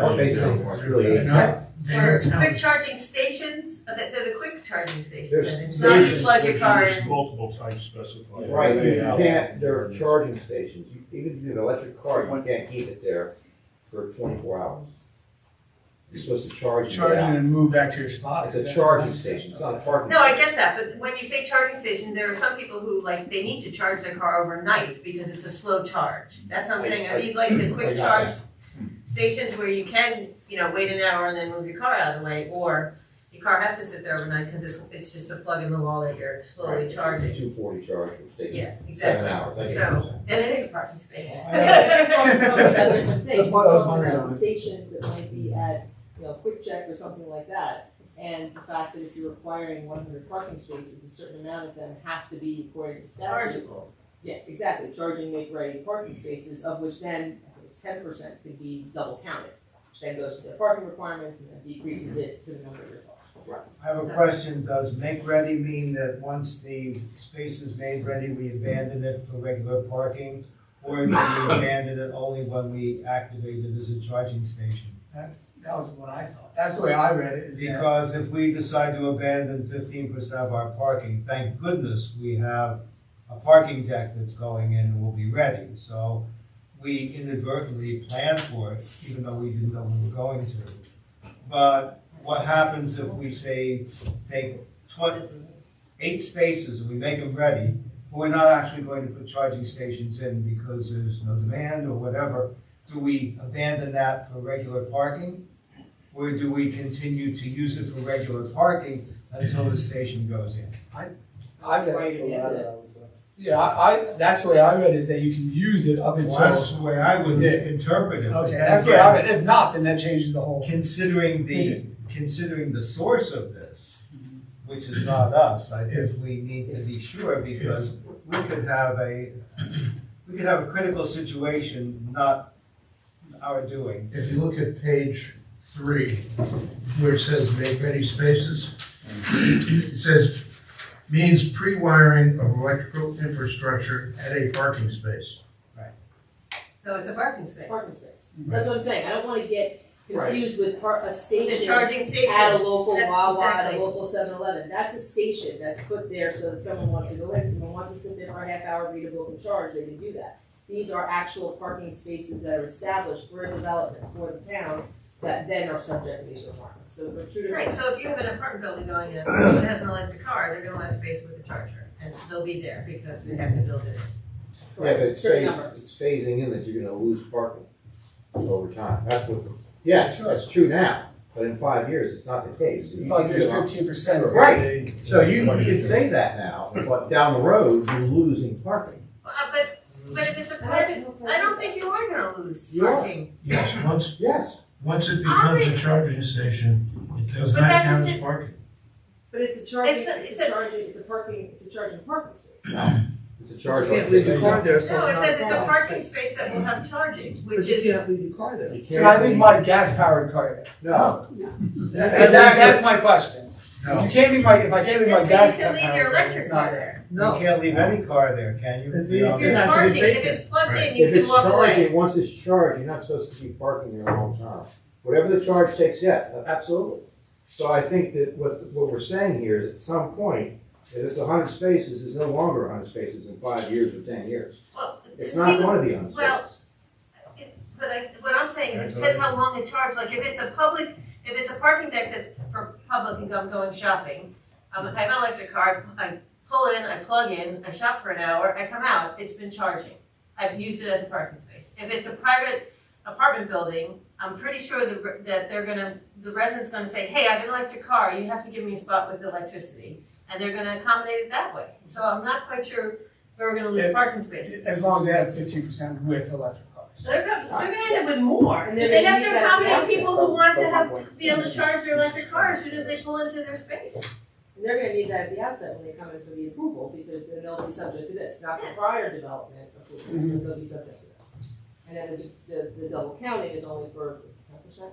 Basically, it's really For quick charging stations, they're the quick charging stations, There's and it's not you plug your car There's in. multiple types specified. right. You can't. There are charging stations. Even if you have an electric car, you can't keep it there for 24 hours. You're supposed to charge it Charging out. and move back to your spot. It's a charging station. It's not a parking. No, I get that, but when you say charging station, there are some people who, like, they need to charge their car overnight because it's a slow charge. That's what I'm saying, are these like the I quick got charge that. stations where you can, wait an hour and then move your car out of the way, or your car has to sit there overnight because it's just a plug in the wall that you're slowly charging. 240 charge, which takes Yeah, 7 exactly. hours. I get So, what and it is a parking space. That's why I was wondering on it. Stations that might be at, Quick Check or something like that, and the fact that if you're requiring 100 parking spaces, a certain amount of them have to be according to statute. Chargeable. Yeah, exactly, charging make-ready parking spaces, of which then, I think it's 10% could be double counted, which then goes to the parking requirements and then decreases it to the number of your cars. I have a question, does make ready mean that once the space is made ready, we abandon it for regular parking? Or do we abandon it only when we activate it as a charging station? That was what I thought. That's the way I read it. Because if we decide to abandon 15% of our parking, thank goodness we have a parking deck that's going in and will be ready. So we inadvertently planned for it, even though we didn't know we were going to. But what happens if we say, take 8 spaces and we make them ready, but we're not actually going to put charging stations in because there's no demand or whatever? Do we abandon that for regular parking? Or do we continue to use it for regular parking until the station goes in? I read it. Yeah, that's the way I read it, is that you can use it up until. Well, that's the way I would interpret it. Okay, that's the way I read it. If not, then that changes the whole. Considering the source of this, which is not us, I think we need to be sure, because we could have a critical situation, not our doing. If you look at page 3, where it says make ready spaces, it says means pre-wiring of electrical infrastructure at a parking space. So it's a parking space. Parking space. That's what I'm saying, I don't wanna get confused with a The station charging station. at a local That- Wawa, at exactly. a local 7-Eleven. That's a station that's put there so that someone wants to go in, someone wants to sit there for a half hour, read a book and charge, they can do that. These are actual parking spaces that are established for development for the town that then are subject to these requirements. So they're two different. Right, so if you have an apartment building going in, someone has an electric car, they're gonna want a space with a charger, and they'll be there because they have to build it. Yeah, but it's, Certain number. it's phasing in that you're gonna lose parking over time. That's what, yes, that's true now, but in 5 years, it's not the case. You Like can there's do it on- 15%. Right. So you can say that now, but down the road, you're losing parking. But if it's a private, I don't think you are gonna lose You are. parking. Yes, Yes. once it becomes a charging station, it does But not that's count just as it. parking. But it's a charging, It's it's a charging parking space. No. It's a charge. You can't leave your car there, No, so it it's says not it's a a parking space that will have charging, But which you is, can't leave your car there. You Can I leave can't. my gas-powered car there? No. That's my question. No. You can't leave if I can't leave my yes, gas but you can leave your powered car, electric it's car not there. You can't leave any car there, can you? If You know, If you're It has to be charging, if vacant. it's plugged in, Right. you If can it's walk away. charging, once it's charged, you're not supposed to be parking there long time. Whatever the charge takes, yes, absolutely. So I think that what we're saying here is at some point, if it's 100 spaces, it's no longer 100 spaces in 5 years or 10 years. Well, It's see, not going to be 100 well, spaces. what I'm saying is it depends how long it charges, like if it's a parking deck that's for public and I'm going shopping, I have an electric car, I pull in, I plug in, I shop for an hour, I come out, it's been charging. I've used it as a parking space. If it's a private apartment building, I'm pretty sure that the resident's gonna say, hey, I have an electric car, you have to give me a spot with electricity. And they're gonna accommodate it that way. So I'm not quite sure where we're gonna lose parking spaces. As long as they have 15% with electric cars. They're gonna end up with more. And Because they're they have gonna to need that accommodate asset. people who want to be able to charge their electric car as soon as they pull into their space. And they're gonna need that at the outset when they come in for the approval, because then they'll be subject to this, not the prior development approval, but they'll be subject to this. And then the double counting is only for 10%.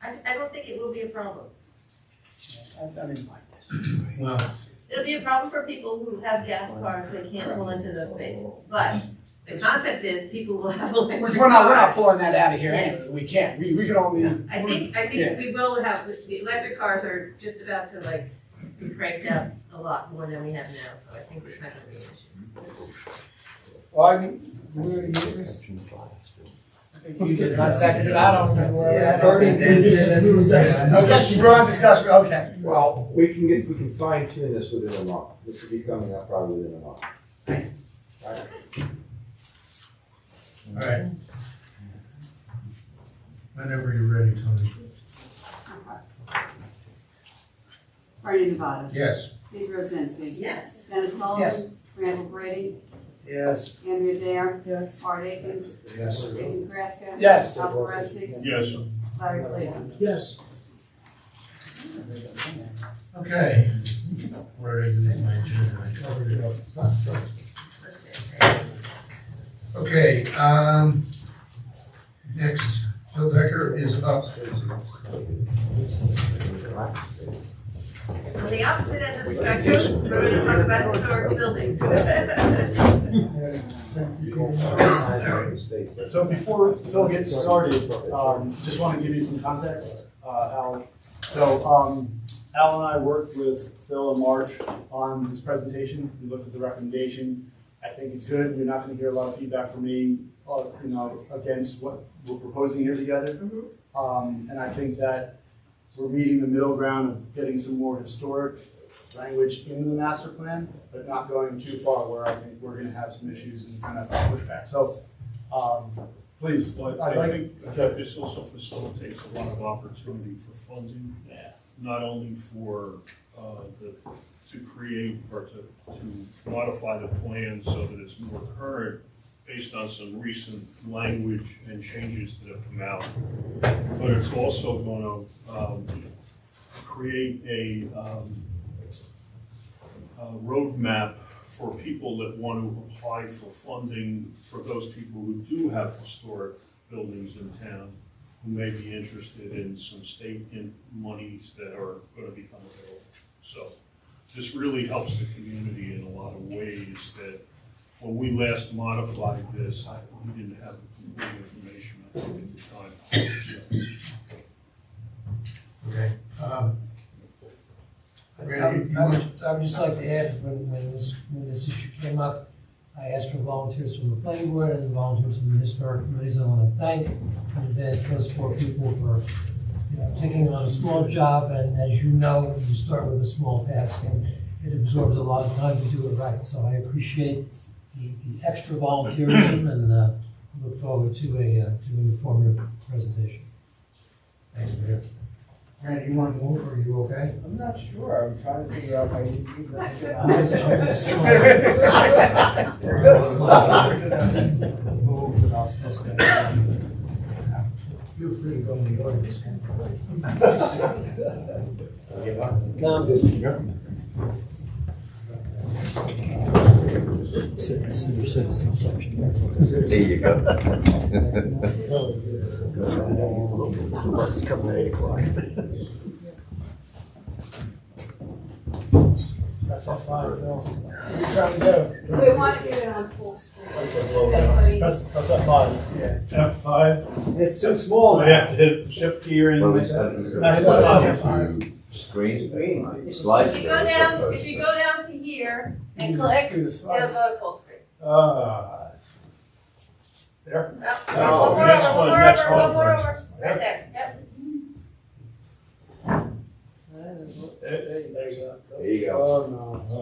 I don't think it will be a problem. I mean, like Well, It'll be a problem for people who have gas cars, they can't pull into those spaces. But The concept is people will have electric Which cars. we're not pulling that out of here anyway, we can't, we can only. I think Yeah. we will have, the electric cars are just about to like be cranked out a lot more than we have now, so I think it's not gonna be an issue. Well, I mean, we already did this. I think you did it, I seconded it, I don't remember where. Yeah, Bernie did it, and who was that? Okay, you brought discussion, okay. Well, we can fine tune this within a month. This will be coming up probably within a month. Alright. All right. Whenever you're ready, Tony. Bernie Nevada. Yes. Steve Rosinski. Yes. Dennis Sullivan. Yes. Randall Brady. Yes. Andrea Dare. Yes. Art Akins. Yes. Jason Kreska. Yes. Al Perez. Yes. Larry Cleveland. Yes. Okay. Where did I do my agenda? I covered it up. Okay, next, Phil Decker is up. On the opposite end of the spectrum, we're gonna talk about historic buildings. So before Phil gets started, just want to give you some context, Al. So Al and I worked with Phil and Marge on this presentation. We looked at the recommendation. I think it's good. You're not going to hear a lot of feedback from me, against what we're proposing here together. And I think that we're meeting the middle ground of getting some more historic language into the master plan, but not going too far where I think we're going to have some issues and kind of pushback. So, please, But I'd I like. think that this also facilitates a lot of opportunity for funding, not only for to create or to modify the plan so that it's more current based on some recent language and changes that have come out, but it's also going to create a roadmap for people that want to apply for funding for those people who do have historic buildings in town who may be interested in some state monies that are going to become available. So this really helps the community in a lot of ways that when we last modified this, we didn't have the complete information, I think, at the time. Okay. I would just like to add, when this issue came up, I asked for volunteers from the planning board and volunteers from the historic committees. I want to thank in advance those 4 people for taking on a small job, and as you know, you start with a small task and it absorbs a lot of time to do it right. So I appreciate the extra volunteerism and look forward to an informative presentation. Thanks, Mayor. Randy, you want to move, or are you okay? I'm not sure, I'm trying to figure out my need. Feel free to go in the audience. No, I'm good. Citizen section. There you go. Bus is coming at 8 o'clock. That's all fine, Phil. What are you trying to do? We want to get it on full screen. Press F5. Yeah. F5. It's too small. We have to hit shift key or anything Well, like that. screen, If slideshow. if you go down to here and You click, just do the it'll slide. go to full screen. There? No, one more next over, one, one more next over, one. one more over, right there, yep. There you go. There you go. Oh, no.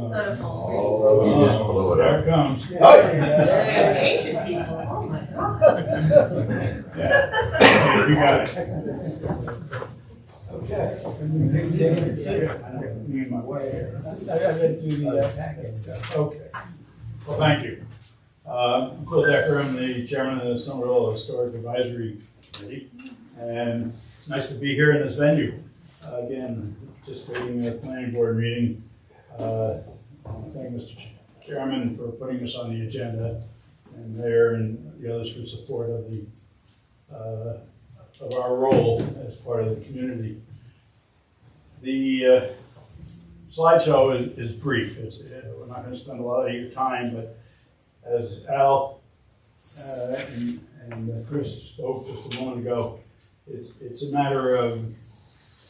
Go to full screen. Oh, you just blew it There up. it comes. Very patient people, oh my god. Yeah. You got it. Okay. Me and my wife. I gotta do the packet. Okay. Well, thank you. I'm Phil Decker. I'm the chairman of the Somerville Historic Advisory Committee. And it's nice to be here in this venue. Again, participating in a planning board meeting. I want to thank Mr. Chairman for putting this on the agenda, and Mayor and the others for support of the of our role as part of the community. The slideshow is brief. We're not going to spend a lot of your time, but as Al and Chris spoke just a moment ago, it's a matter of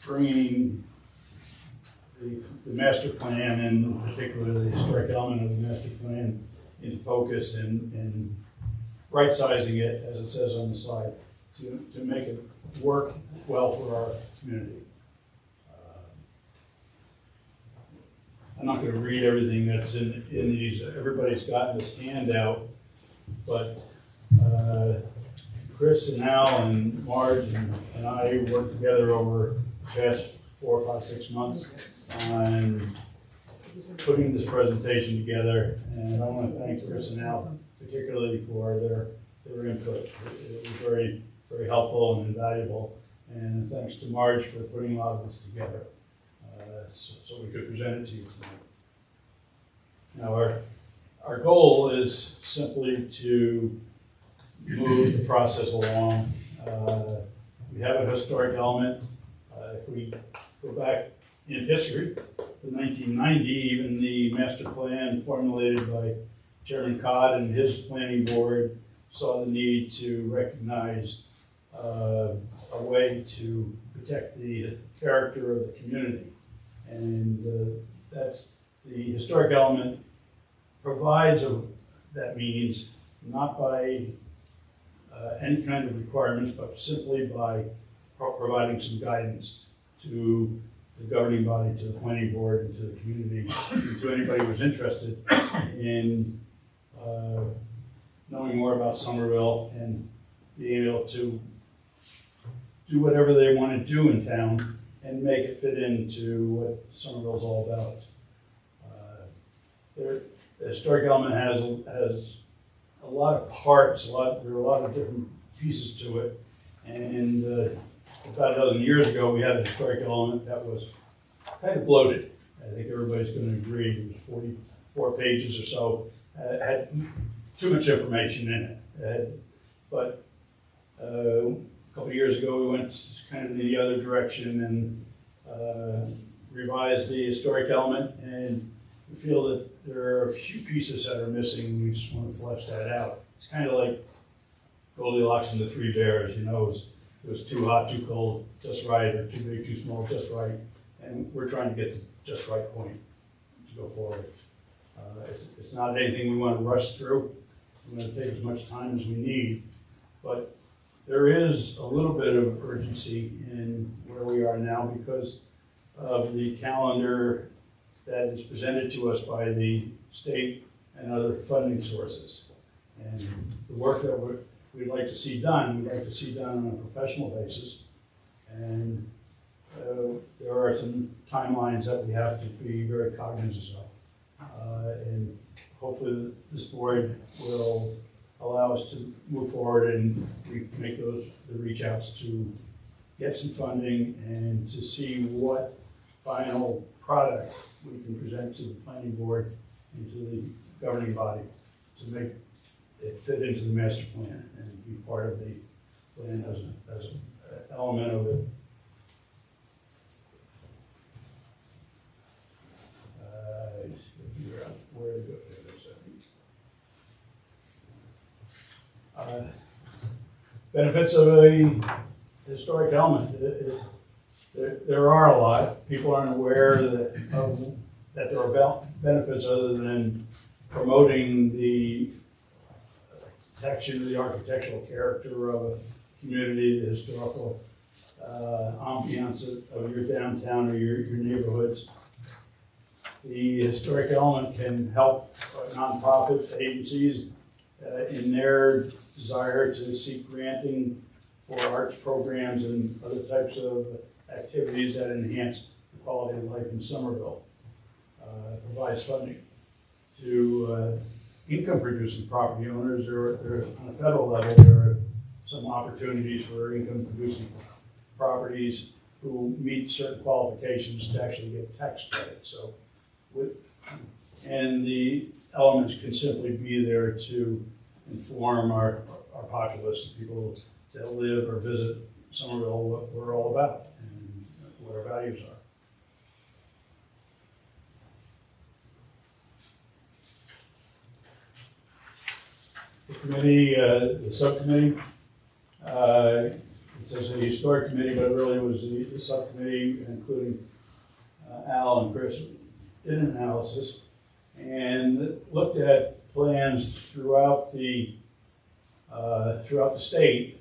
bringing the master plan, and particularly the historic element of the master plan, into focus and right-sizing it, as it says on the slide, to make it work well for our community. I'm not gonna read everything that's in these, everybody's gotten this handout, but Chris and Al and Marge and I worked together over the past 4, 5, 6 months on putting this presentation together, and I want to thank Chris and Al particularly for their input. It was very, very helpful and invaluable, and thanks to Marge for putting a lot of this together so we could present it to you tonight. Now our goal is simply to move the process along. We have a historic element. If we go back in history, in 1990, even the master plan formulated by Chairman Codd and his planning board saw the need to recognize a way to protect the character of the community. And that's the historic element provides that means not by any kind of requirements, but simply by providing some guidance to the governing body, to the planning board, and to the community, and to anybody who's interested in knowing more about Somerville and being able to do whatever they want to do in town and make it fit into what Somerville's all about. The historic element has a lot of parts, there are a lot of different pieces to it, and about a dozen years ago we had a historic element that was kind of bloated. I think everybody's going to agree. It was 44 pages or so, had too much information in it. But a couple of years ago we went kind of in the other direction and revised the historic element, and we feel that there are a few pieces that are missing, and we just want to flesh that out. It's kind of like Goldilocks and the Three Bears, you know, it was too hot, too cold, just right, or too big, too small, just right. And we're trying to get the just right point to go forward. It's not anything we want to rush through. We want to take as much time as we need, but there is a little bit of urgency in where we are now because of the calendar that is presented to us by the state and other funding sources. And the work that we'd like to see done, we'd like to see done on a professional basis. And there are some timelines that we have to be very cognizant of. And hopefully this board will allow us to move forward and make the reach outs to get some funding and to see what final product we can present to the planning board and to the governing body to make it fit into the master plan and be part of the plan as an element of it. Figure out where to go there, I think. Benefits of a historic element. There are a lot. People aren't aware that there are benefits other than promoting the protection of the architectural character of a community, the historical ambiance of your downtown or your neighborhoods. The historic element can help nonprofit agencies in their desire to seek granting for arts programs and other types of activities that enhance the quality of life in Somerville. Provides funding to income-producing property owners. There, on a federal level, there are some opportunities for income-producing properties who meet certain qualifications to actually get tax credit. So, and the elements can simply be there to inform our populace, the people that live or visit Somerville, what we're all about and what our values are. committee, the subcommittee, it says a historic committee, but it really was the subcommittee, including Al and Chris, did an analysis and looked at plans throughout the state,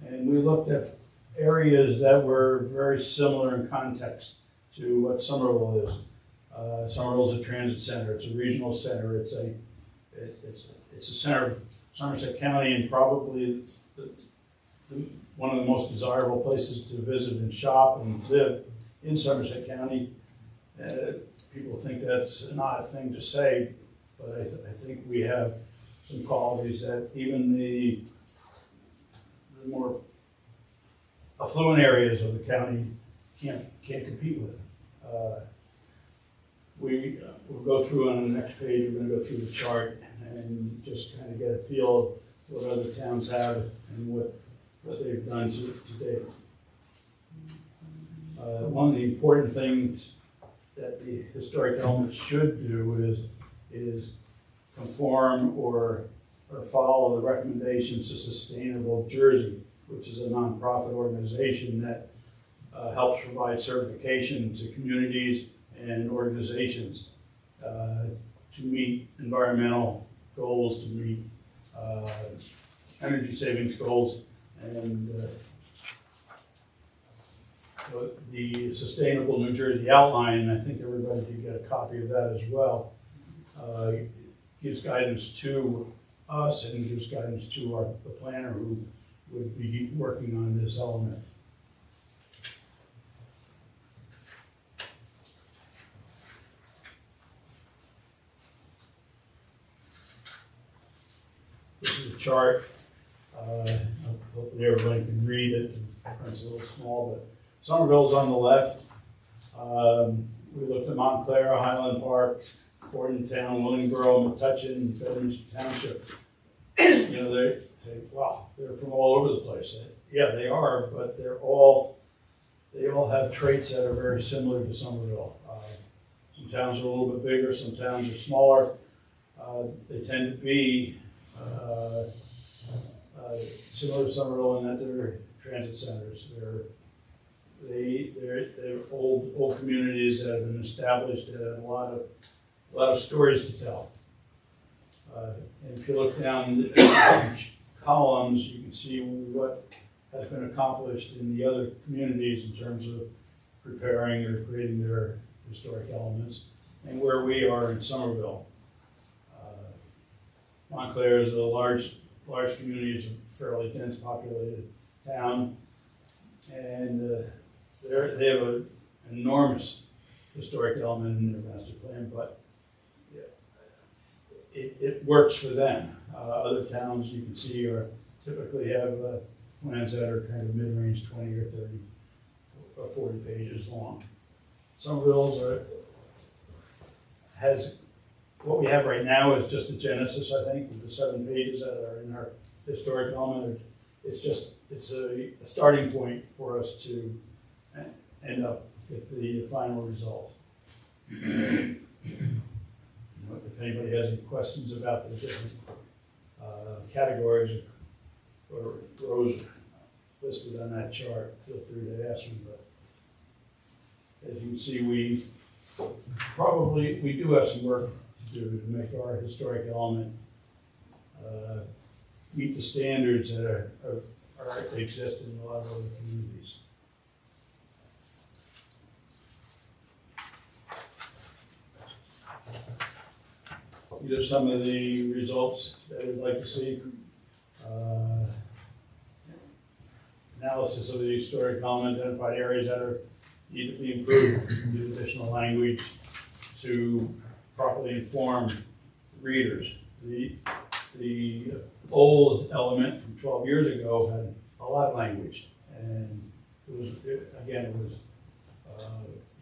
and we looked at areas that were very similar in context to what Somerville is. Somerville is a transit center. It's a regional center. It's a center of Somerset County, and probably one of the most desirable places to visit and shop and live in Somerset County. People think that's an odd thing to say, but I think we have some qualities that even the more affluent areas of the county can't compete with. We'll go through on the next page, we're gonna go through the chart and just kind of get a feel of what other towns have and what they've done to date. One of the important things that the historic elements should do is conform or follow the recommendations of Sustainable Jersey, which is a nonprofit organization that helps provide certification to communities and organizations to meet environmental goals, to meet energy savings goals, and the Sustainable New Jersey Outline, I think everybody can get a copy of that as well, gives guidance to us and gives guidance to the planner who would be working on this element. This is a chart. Hopefully everybody can read it. The print's a little small, but Somerville's on the left. We looked at Montclair, Highland Park, Bordentown, Willingboro, Metuchen, Veterans Township. You know, they say, wow, they're from all over the place. Yeah, they are, but they all have traits that are very similar to Somerville. Some towns are a little bit bigger, some towns are smaller. They tend to be similar to Somerville in that they're transit centers. They're old communities that have been established that have a lot of stories to tell. And if you look down each columns, you can see what has been accomplished in the other communities in terms of preparing or creating their historic elements, and where we are in Somerville. Montclair is a large community. It's a fairly dense populated town, and they have an enormous historic element in their master plan, but it works for them. Other towns you can see typically have plans that are kind of mid-range, 20 or 30 or 40 pages long. Somerville's has what we have right now is just a genesis, I think, the 7 pages that are in our historic element. It's a starting point for us to end up with the final result. If anybody has any questions about the different categories or rows listed on that chart, feel free to ask me. But as you can see, we do have some work to do to make our historic element meet the standards that exist in a lot of other communities. These are some of the results that we'd like to see. Analysis of the historic element, identified areas that need to be improved, use additional language to properly inform readers. The old element from 12 years ago had a lot of language, and it was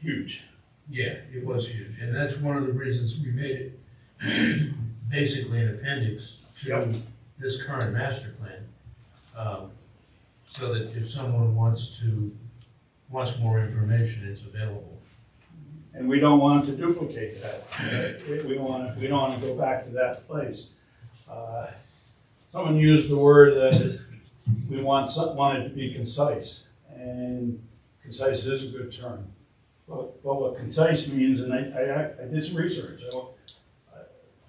huge. Yeah, it was huge, and that's one of the reasons we made it basically an appendix to this current master plan, so that if someone wants more information, it's available. And we don't want to duplicate that. We don't want to go back to that place. someone used the word that we want it to be concise, and concise is a good term. But what concise means, and I did some research. I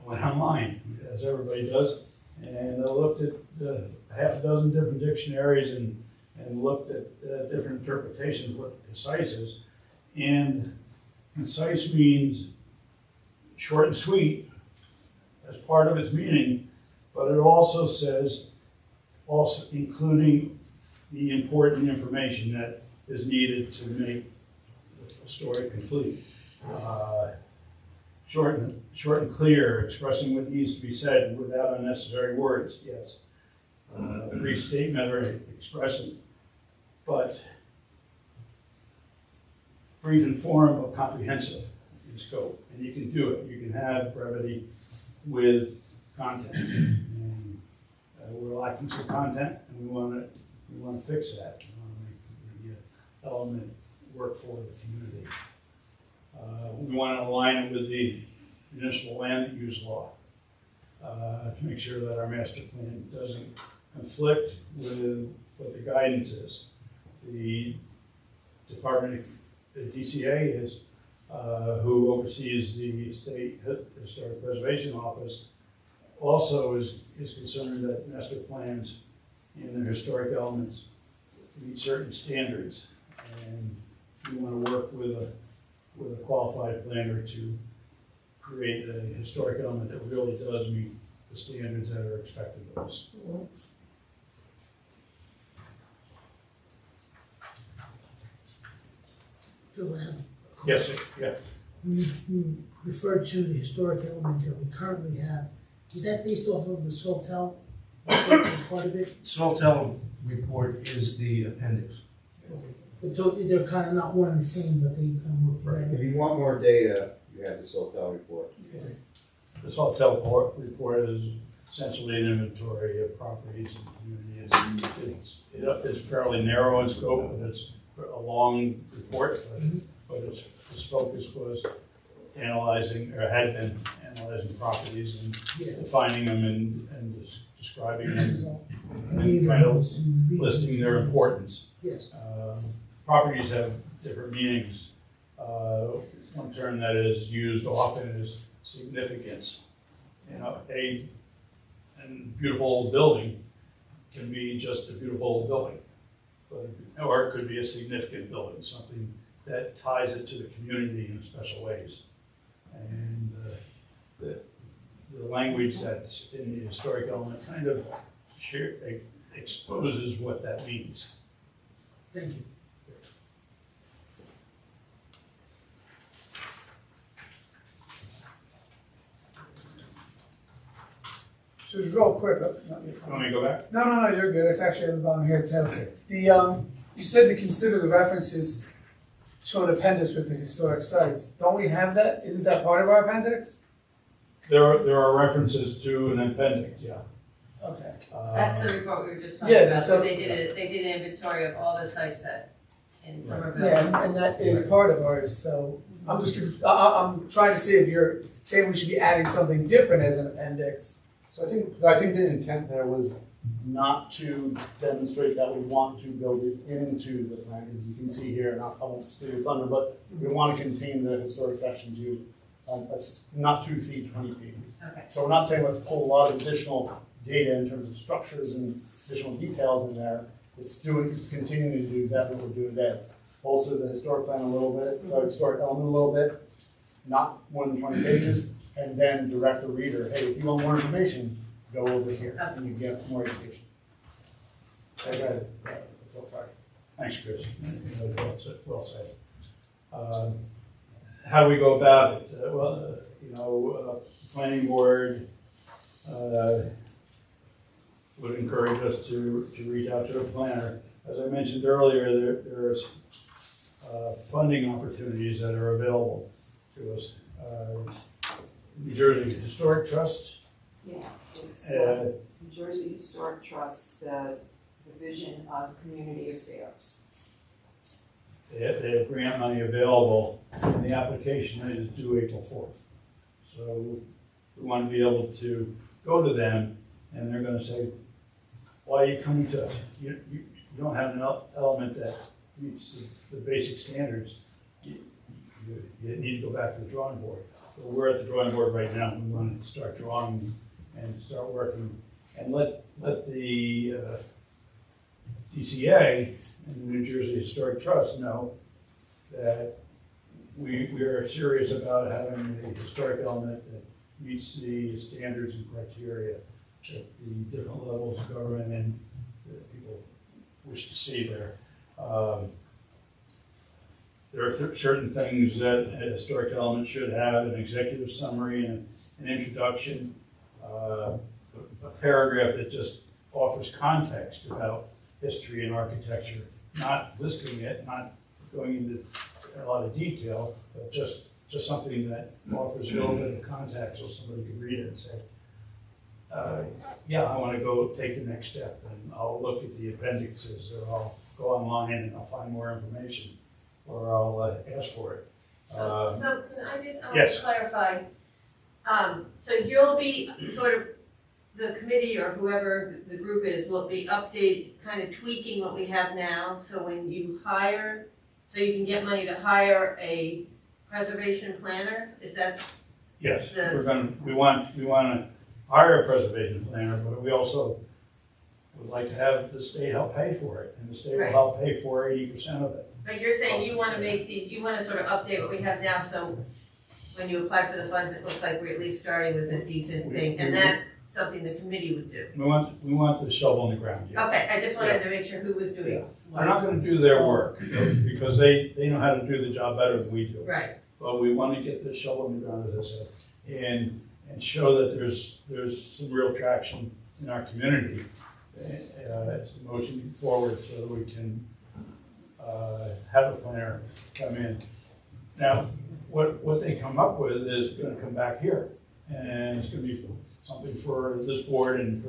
went online, as everybody does, and I looked at half a dozen different dictionaries and looked at different interpretations of what concise is. And concise means short and sweet as part of its meaning, but it also says, also including the important information that is needed to make the story complete. Short and clear, expressing what needs to be said without unnecessary words, yes. Brief statement or expressing, but brief in form but comprehensive in scope. And you can do it. You can have brevity with content. And we're lacking some content, and we want to fix that. We want to make the element work for the community. We want to align it with the municipal land use law to make sure that our master plan doesn't conflict with what the guidance is. The Department of DCA is who oversees the State Historic Preservation Office, also is concerned that master plans and their historic elements meet certain standards, and we want to work with a qualified planner to create a historic element that really does meet the standards that are expected of us. Phil, I have a Yes, question. yeah. You referred to the historic element that we currently have. Is that based off of the Sawtell part of it? Sawtell report is the appendix. Okay. But they're kind of not one and the same, but they kind of work If together. you want more data, you have the Sotel report. Okay. The Sawtell report is essentially an inventory of properties and communities. It's fairly narrow in scope, but it's a long report, but its focus was analyzing, or had been analyzing properties and defining them and describing them and kind of listing their importance. Yes. Properties have different meanings. One term that is used often is significance. You know, a beautiful old building can be just a beautiful old building, or it could be a significant building, something that ties it to the community in special ways. And the language that's in the historic element kind of exposes what that means. Thank you. Just real quick. You want me to go back? No, you're good. It's actually on here too. The you said to consider the references to an appendix with the historic sites. Don't we have that? Isn't that part of our appendix? There are references to an appendix, yeah. Okay. That's the report we were just talking Yeah, about, so- but they did an inventory of all the sites that in Somerville. Yeah, and that is part of ours. So I'm just I'm trying to see if you're saying we should be adding something different as an appendix. So I think the intent there was not to demonstrate that we want to build it into the plan, as you can see here, not I won't steal your thunder, but we want to contain the historic section to not to exceed 20 pages. Okay. So we're not saying let's pull a lot of additional data in terms of structures and additional details in there. It's continuing to do exactly what we're doing today. Bolster the historic plan a little bit, historic element a little bit, not more than 20 pages, and then direct the reader, hey, if you want more information, go over here, and you get more information. Okay. Thanks, Chris. Well said. How do we go about it? Planning board would encourage us to reach out to a planner. As I mentioned earlier, there's funding opportunities that are available to us. New Jersey Historic Trust. Yeah, it's Uh, New Jersey Historic Trust, the Division of Community Affairs. They have grant money available, and the application is due April 4th. So we want to be able to go to them and they're gonna say, why are you coming to us? You don't have an element that meets the basic standards. You need to go back to the drawing board. So we're at the drawing board right now. We want to start drawing and start working, and let the DCA and the New Jersey Historic Trust know that we are serious about having a historic element that meets the standards and criteria that the different levels of government and that people wish to see there. There are certain things that a historic element should have: an executive summary and an introduction, a paragraph that just offers context about history and architecture, not listing it, not going into a lot of detail, but just something that offers a little bit of context so somebody can read it and say, yeah, I want to go take the next step, and I'll look at the appendixes, or I'll go online and I'll find more information, or I'll ask for it. So can I just, I want yes. to clarify, so you'll be sort of, the committee or whoever the group is will be kind of tweaking what we have now, so when you hire, so you can get money to hire a preservation planner, is that? Yes, we want to hire a preservation planner, but we also would like to have the state help pay for it, and the state will help pay for 80% of it. But you're saying you want to make these, you want to sort of update what we have now, so when you apply for the funds, it looks like we're at least starting with a decent thing, and that's something the committee would do. We want the shovel in the ground. Yeah. Okay, I just wanted to make sure who was doing what. We're not going to do their work because they know how to do the job better than we do. Right. But we want to get the shovel in the ground, as I said, and show that there's some real traction in our community. It's a motion forward so that we can have a planner come in. Now, what they come up with is going to come back here, and it's going to be something for this board and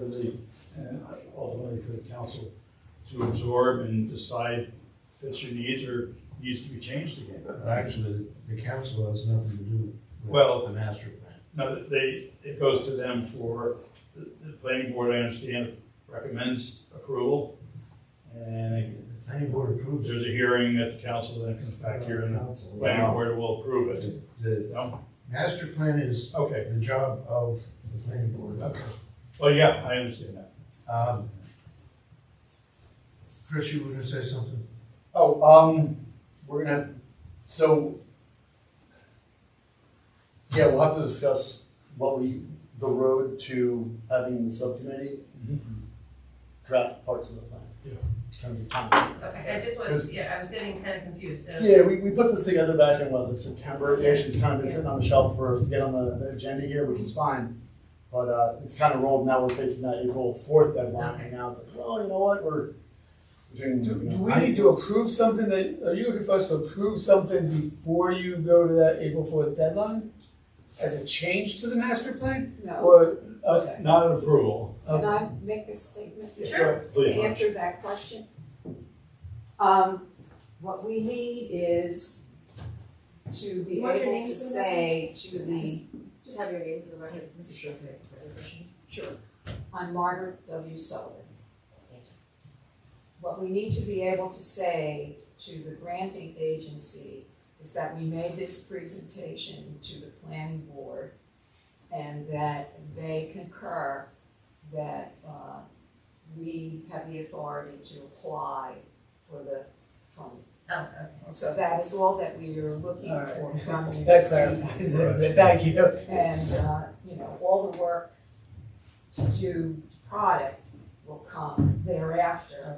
ultimately for the council to absorb and decide if it's your needs or needs to be changed again. Actually, the council has nothing to do with the master plan. No, it goes to them for the planning board. I understand recommends approval, and The planning board approves there's it. a hearing at the council, then it comes back here, and the planning board will approve it. The master plan is Okay. the job of the planning board. Okay. Well, yeah, I understand that. Chris, you were gonna say something? We're gonna, so, yeah, we'll have to discuss the road to having the subcommittee draft parts of the plan. Yeah. Kind of time. Okay, I just was, I was getting kind of confused. So. Yeah, we put this together back in September. It actually has kind of been sitting on the shelf for us to get on the agenda here, which is fine. But it's kind of rolled, now we're facing that April 4th deadline, and now it's like, well, you know what, Do we need to approve something are you looking for us to approve something before you go to that April 4th deadline? As a change to the master plan? No. Or, okay. Not an approval. Can I make a statement? Sure. To Please. answer that question? What we need is to be What's your able name to for the say to the, Just have your name for the record, Mr. Shopay. sure, I'm Margaret W. Sullivan. What we need to be able to say to the granting agency is that we made this presentation to the planning board and that they concur that we have the authority to apply for the funding. Oh, okay. So that is all that we are looking for from you. That clarifies it, thank you. And, all the work to do product will come thereafter,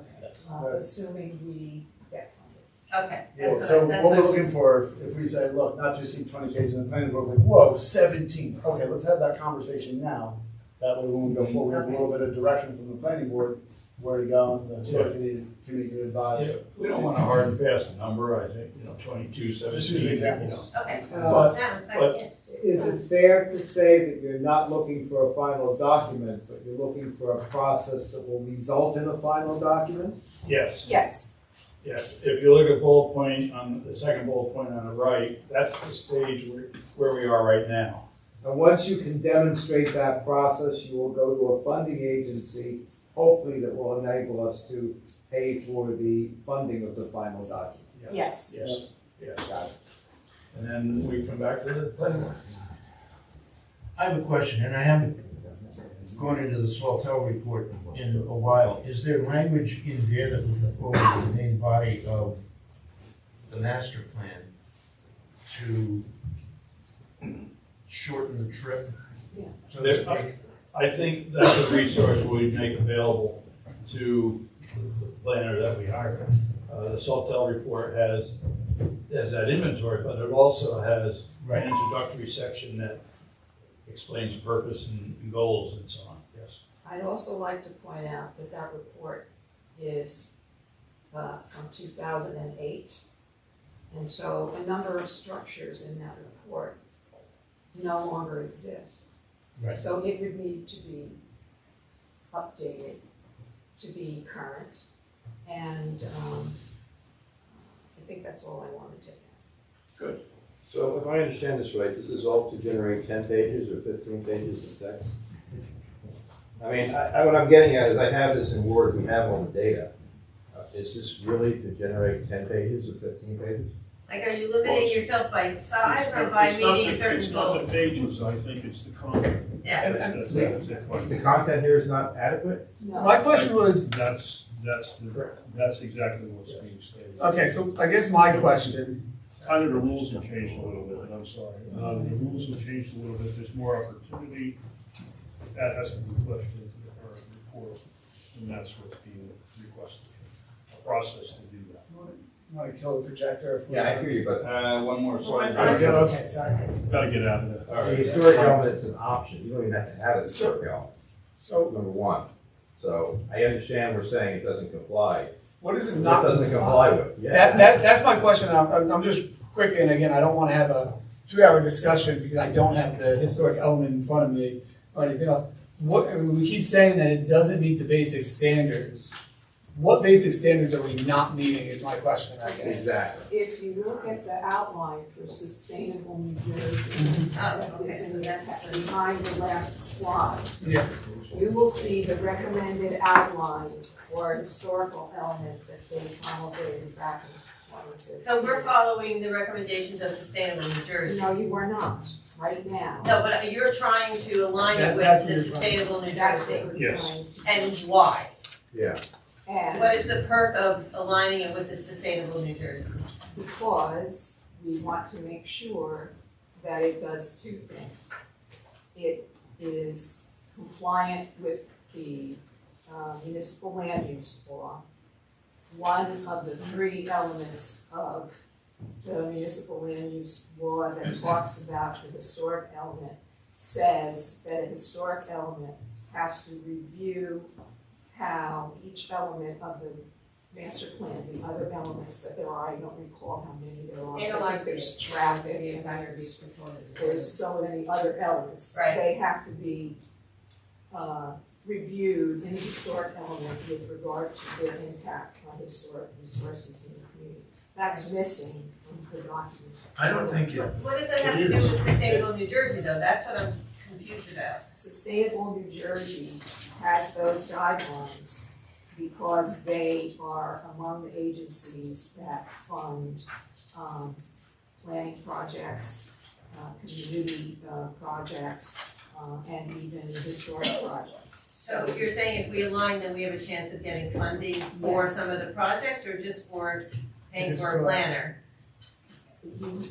assuming we get funded. Okay. Yeah, That's so that's what we're looking for, if we say, look, not just see 20 pages in the planning board, like, whoa, 17. Okay, let's have that conversation now. That way when we go forward, we have a little bit of direction from the planning board, where to go, and the historic committee to advise. Yeah, we don't want a hard and fast number, I think, 22, 17. Just use examples. Okay. But- Now, Is it fair to say that you're not looking for a final document, but you're looking for a process that will result in a final document? Yes. Yes. Yes, if you look at bullet point on the second bullet point on the right, that's the stage where we are right now. And once you can demonstrate that process, you will go to a funding agency, hopefully that will enable us to pay for the funding of the final document. Yes. Yes, yes. Got it. And then we come back to the planning board. I have a question, and I haven't gone into the Swaltel report in a while. Is there language in there that would go over the main body of the master plan to shorten the trip? Yeah. So to speak? I think that's a resource we make available to the planner that we hire. The Saltel report has that inventory, but it also has an introductory section that explains purpose and goals and so on, yes. I'd also like to point out that that report is from 2008. And so a number of structures in that report no longer exist. Right. So it would need to be updated to be current. And I think that's all I wanted to add. So if I understand this right, this is all to generate 10 pages or 15 pages of text? I mean, what I'm getting at is I have this in Word, we have all the data. Is this really to generate 10 pages or 15 pages? Like, are you limiting yourself by size or by meeting certain It's not goals? the pages, I think it's the content. Yeah. That's the question. The content here is not adequate? No. My question was, That's exactly what's being stated. okay, so I guess my question, Kind of the rules have changed a little bit, and I'm sorry. The rules have changed a little bit, there's more opportunity. That has to be pushed into the current report, and that's what's being requested. A process to do that. want to kill the projector? If we- Yeah, I hear you, but One more slide. Okay, sorry. Gotta get out of there. the historic element is an option, you don't even have to have a historic element, So number one. So I understand we're saying it doesn't comply. what is it What not? doesn't comply with? Yeah. That's my question. I'm just quickly, and again, I don't want to have a 2-hour discussion because I don't have the historic element in front of me or anything else. We keep saying that it doesn't meet the basic standards. What basic standards are we not meeting is my question, I guess. Exactly. If you look at the outline for Sustainable New Jersey, that is in there behind the last slide, Yeah. you will see the recommended outline for a historical element that they promulgated back in 2015. So we're following the recommendations of Sustainable New Jersey. No, you are not, right now. No, but you're trying to align it That's with what the you're Sustainable New That's Jersey. what we're Yes. trying to do. And why? Yeah. And What is the perk of aligning it with the Sustainable New Jersey? because we want to make sure that it does two things. It is compliant with the municipal land use law. One of the 3 elements of the municipal land use law that talks about the historic element says that a historic element has to review how each element of the master plan, the other elements that there are, I don't recall how many there are. I think Analyze there's the traffic, entire there's use component. there's so many other elements. Right. They have to be reviewed in the historic element with regard to their impact on historic resources in the community. That's missing from the document. I don't think it, What does that have to do with Sustainable New Jersey though? That's what I'm confused about. Sustainable New Jersey has those guidelines because they are among the agencies that fund planning projects, community projects, and even historic projects. So you're saying if we align, then we have a chance of getting funding for Yes. some of the projects or just for paying for a Historic. planner?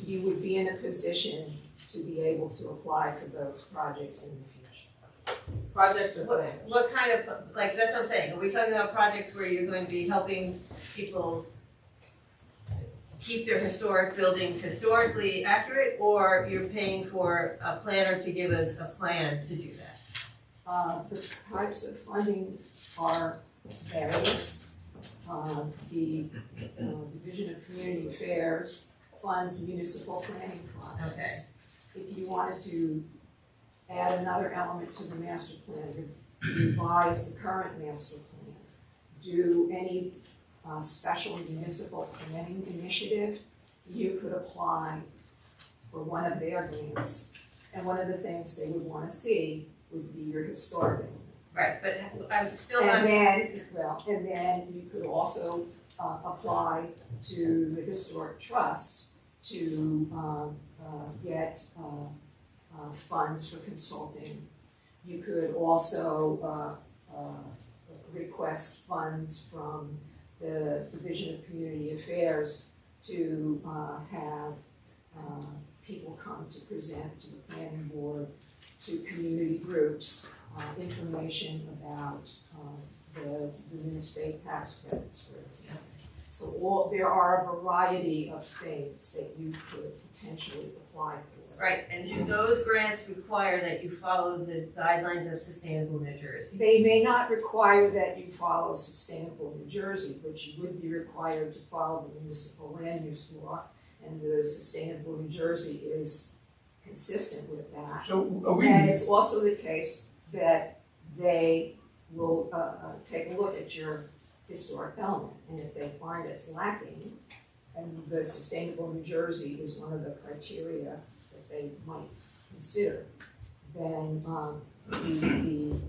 You would be in a position to be able to apply for those projects in the future. Projects or plans? What kind of, like, that's what I'm saying, are we talking about projects where you're going to be helping people keep their historic buildings historically accurate, or you're paying for a planner to give us a plan to do that? The types of funding are various. The Division of Community Affairs funds municipal planning projects. If you wanted to add another element to the master plan, revise the current master plan, do any special municipal planning initiative, you could apply for one of their grants And one of the things they would wanna see would be your historic. Right, but I'm still And not. then you could also apply to the Historic Trust to get funds for consulting. You could also request funds from the Division of Community Affairs to have people come to present to the planning board, to community groups, information about the new state tax credits, for example. So there are a variety of things that you could potentially apply for. Right, and do those grants require that you follow the guidelines of Sustainable New Jersey? They may not require that you follow Sustainable New Jersey, but you would be required to follow the municipal land use law, and the Sustainable New Jersey is consistent with that. So are we? And it's also the case that they will take a look at your historic element, and if they find it's lacking, and the Sustainable New Jersey is one of the criteria that they might consider, then you would be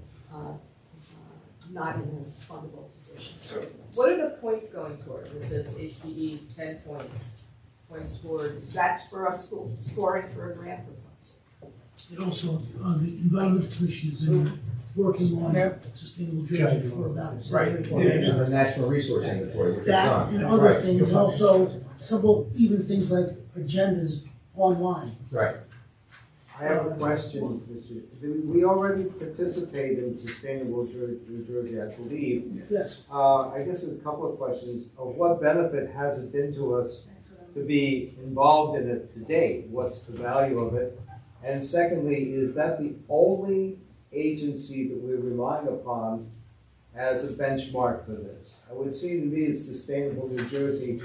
not in a fundable position. So what are the points going towards? It says HPE's 10 points, points towards. That's for us scoring for a grant proposal. And also, the Environmental Commission has been working on Sustainable Jersey for about 7 or 8 years. The National Resource Inventory, which is That done. and other Right. things, and also simple, even things like agendas online. Right. I have a question, we already participate in Sustainable New Jersey, I believe. Yes. I guess there's a couple of questions. Of what benefit has it been to us to be involved in it to date? What's the value of it? And secondly, is that the only agency that we're relying upon as a benchmark for this? It would seem to me that Sustainable New Jersey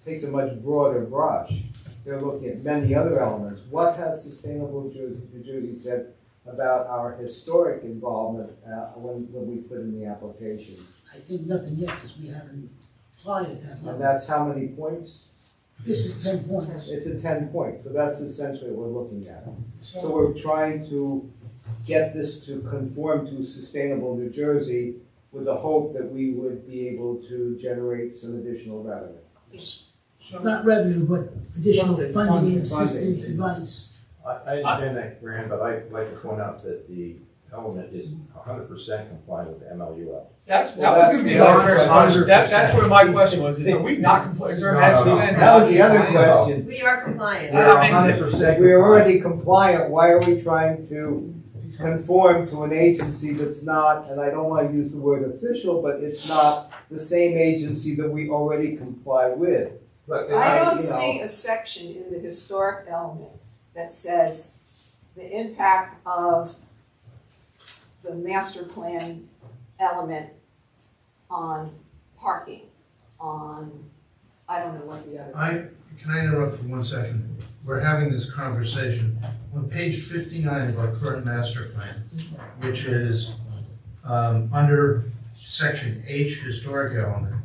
takes a much broader brush. They're looking at many other elements. What has Sustainable New Jersey said about our historic involvement when we put in the application? I think nothing yet, because we haven't applied at that And level. that's how many points? This is 10 points. It's a 10 point, so that's essentially what we're looking at. So we're trying to get this to conform to Sustainable New Jersey with the hope that we would be able to generate some additional revenue. Not revenue, but additional funding, Funding. assistance, advice. I understand that, Graham, but I'd like to point out that the element is 100% compliant with MLUL. That was Well, gonna be that's my first the question. 100%. That's where my question was, is are we not complying, is there No, has to be no, that? no. That was the other question. We are compliant. We're 100%, we're already compliant, why are we trying to conform to an agency that's not, and I don't want to use the word official, but it's not the same agency that we already comply with? But I don't you know, see a section in the historic element that says the impact of the master plan element on parking, on, I don't know what the other. Can I interrupt for 1 second? We're having this conversation. On page 59 of our current master plan, which is under section H, historic element,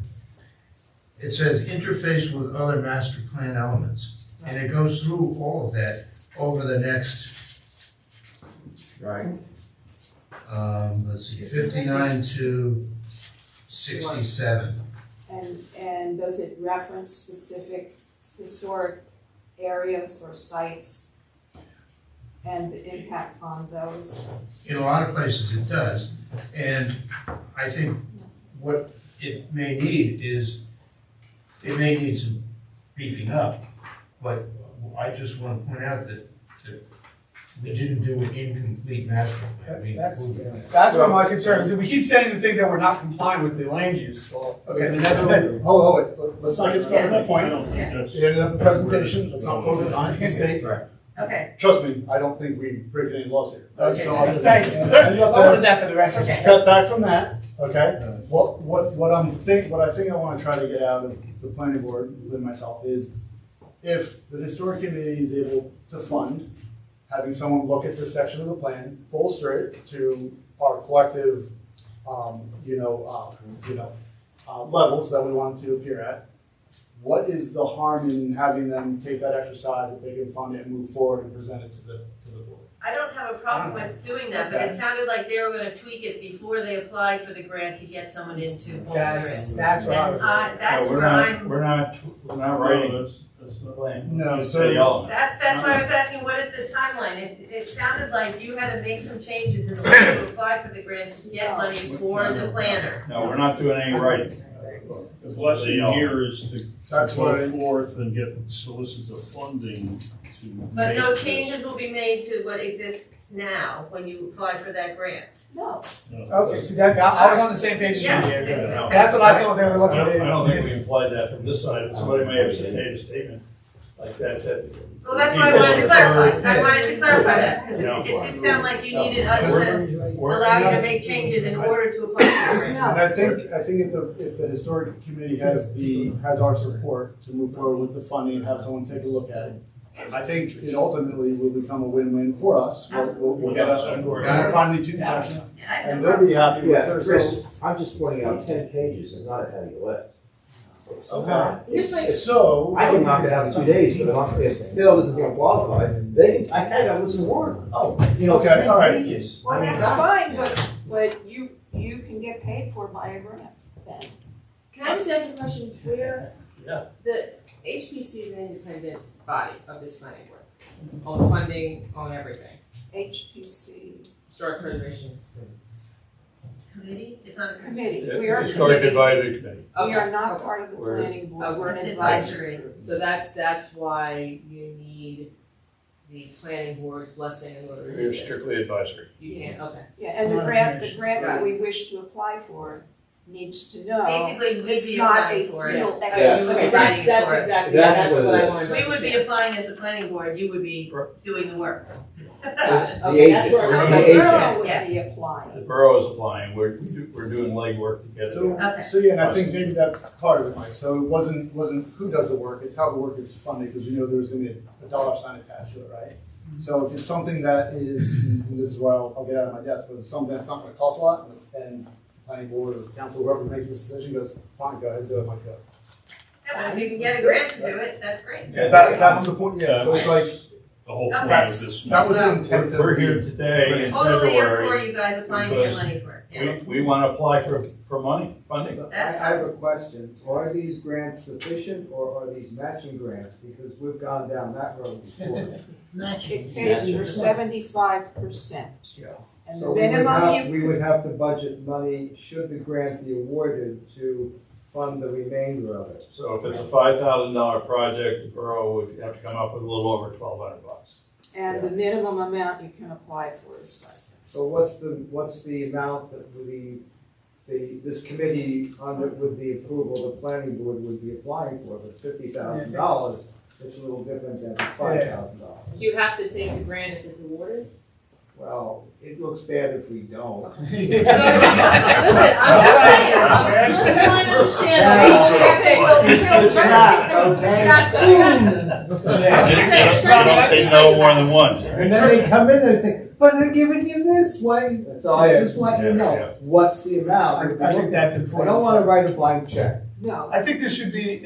it says interface with other master plan elements. And it goes through all of that over the next, Right. let's see, 59 to 67. And does it reference specific historic areas or sites and the impact on those? In a lot of places it does. And I think what it may need is, it may need some beefing up. But I just want to point out that we didn't do an incomplete master plan. We That's included that. that's where my concern is, that we keep saying the things that we're not complying with the land use law. Okay, then that's, Hold on, wait, let's not get stuck on that I point. don't think that's. The end of the presentation, let's not focus on the state. Right. Okay, Trust me, I don't think we break any laws here. okay, So I'll just- thank you. end up I there. wanted that for the record. Step back from that, okay? What I think I want to try to get out of the planning board, including myself, is if the historic committee is able to fund having someone look at this section of the plan, bolster it to our collective, levels that we want it to appear at, what is the harm in having them take that exercise if they can fund it and move forward and present it to the board? I don't have a problem with doing that, but it sounded like they were gonna tweak it before they applied for the grant to get someone in to bolster it. That's what I was. That's No, where I'm, we're not writing That's the plan. No, It's so- the element. that's why I was asking, what is the timeline? It sounded like you had to make some changes in order to apply for the grant to get money for the planner. No, we're not doing any writing. The blessing here is to That's what go I- forth and get solicitor funding to. But no make- changes will be made to what exists now when you apply for that grant. No. Okay, so that, I was on the same page as you Yeah. here. No. That's what I thought they were looking I at. don't think we implied that from this side. Somebody may have made a statement like that. Well, that's why I wanted to clarify. I wanted to clarify that, because No. it did sound like you needed us We're- to we're- allow you to make changes in order to apply for the grant. No. And I think if the historic committee has our support to move forward with the funding and have someone take a look at it, I think it ultimately will become a win-win for us. We'll get a finally tuned section, and they'll be happy with Yeah, their. Chris, I'm just pointing out 10 pages is not a heavy lift. It's not. Here's my- So. I can knock it out in 2 days, but if Phil isn't gonna qualify, they can, I gotta listen more. Oh, You know, it's okay, 10 all right. pages. Well, I mean, that's God. fine, but you can get paid for by a grant then. Can I just ask a question? Where? Yeah. The HPC is an independent body of this planning board, on funding, on everything, HPC historic preservation. Committee, it's not a committee, It's we are a Historic committee. Advisory Committee. We are not part of the We're- planning board, we're an It's advisory. advisory. So that's why you need the planning board's blessing in order to do We're this. strictly advisory. You can't, okay. Yeah, and the grant that we wish to apply for needs to know. Basically, we'd It's be not applying a for it. real Yes. exercise. Okay, That's for it. exactly, That's that's what what it I is. wanted to We would be understand. applying as the planning board, you would be doing the work. Got it. The Okay, that's agent. where The I'm The agent. borough would Yes. be The applying. borough is applying. We're doing legwork to get it. Okay. So yeah, and I think maybe that's part of it, Mike. So it wasn't who does the work, it's how the work is funded, because we know there's gonna be a dollar sign attached to it, right? So if it's something that is, and this is where I'll get out of my desk, but if it's something that's not gonna cost a lot, and planning board or council, whoever makes this decision goes, fine, go ahead, do it, Mike, go. Yeah, but if you can get a grant to do it, that's great. Yeah, That's the point, yeah, so it's like, The whole point of that's, this. that was the Well, intent of We're here the. today in Totally up for February. you guys applying to get money for it. Yeah. We want to apply for money, funding. So I That's have a question. Are these grants sufficient or are these matching grants? Because we've gone down that road before. Matching. It pays for 75%. And the So we would minimum have, you, we would have to budget money, should the grant be awarded, to fund the remainder of it. So if it's a $5,000 project, the borough would have to come up with a little over $1,200. and the minimum amount you can apply for is 5,000. So what's the amount that this committee under, with the approval of the planning board would be applying for? If it's $50,000, it's a little different than $5,000. Do you have to take the grant if it's awarded? Well, it looks bad if we don't. Listen, I'm just saying, I'm just trying to understand. Don't say no more than once. And then they come in and say, but they're giving you this way. So I just want you to know, what's the amount? I think that's I important. don't wanna write a blank check. No, I think there should be,